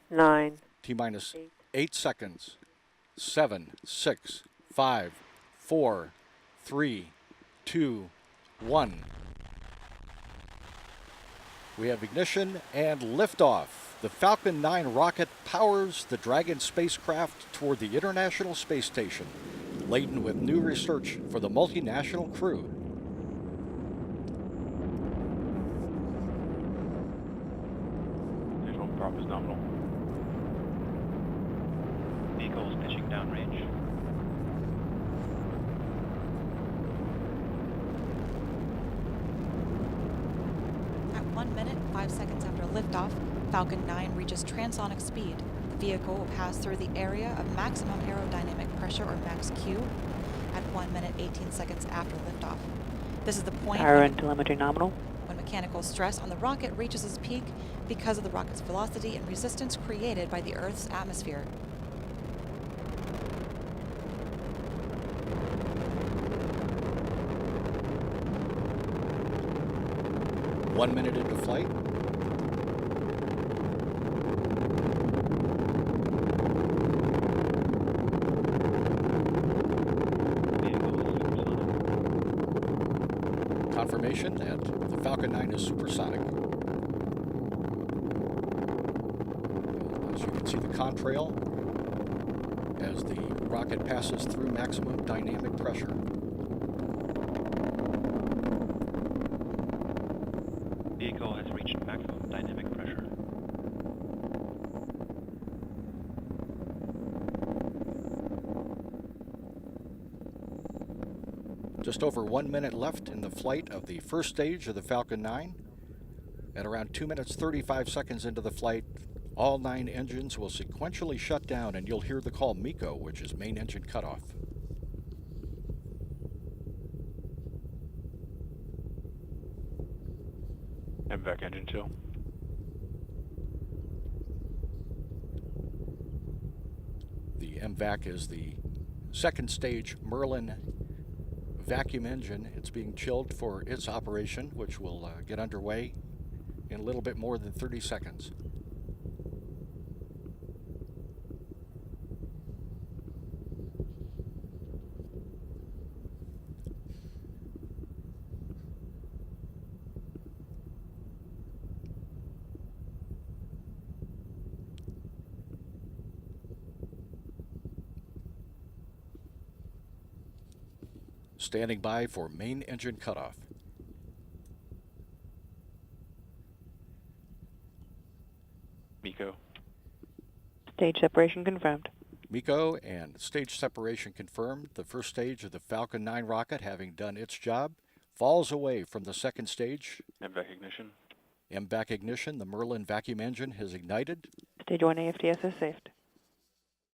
9, T-minus 8, 8 seconds. 7, 6, 5, 4, 3, 2, 1. We have ignition and liftoff. The Falcon 9 rocket powers the Dragon spacecraft toward the International Space Station, laden with new research for the multinational crew. Visual prop is nominal. Vehicle is pitching downrange. At 1 minute, 5 seconds after liftoff, Falcon 9 reaches transonic speed. The vehicle will pass through the area of maximum aerodynamic pressure, or max Q, at 1 minute, 18 seconds after liftoff. This is the point power and telemetry nominal. when mechanical stress on the rocket reaches its peak because of the rocket's velocity and resistance created by the Earth's atmosphere. One minute into flight. Vehicle is supersonic. Confirmation that the Falcon 9 is supersonic. As you can see the contrail as the rocket passes through maximum dynamic pressure. Vehicle has reached maximum dynamic pressure. Just over 1 minute left in the flight of the first stage of the Falcon 9. At around 2 minutes 35 seconds into the flight, all 9 engines will sequentially shut down and you'll hear the call MECO, which is main engine cutoff. MVAC engine 2. The MVAC is the second stage Merlin vacuum engine. It's being chilled for its operation, which will get underway in a little bit more than 30 seconds. Standing by for main engine cutoff. MECO. Stage separation confirmed. MECO and stage separation confirmed. The first stage of the Falcon 9 rocket, having done its job, falls away from the second stage. MVAC ignition. MVAC ignition. The Merlin vacuum engine has ignited. Stage 1 AFTS is saved.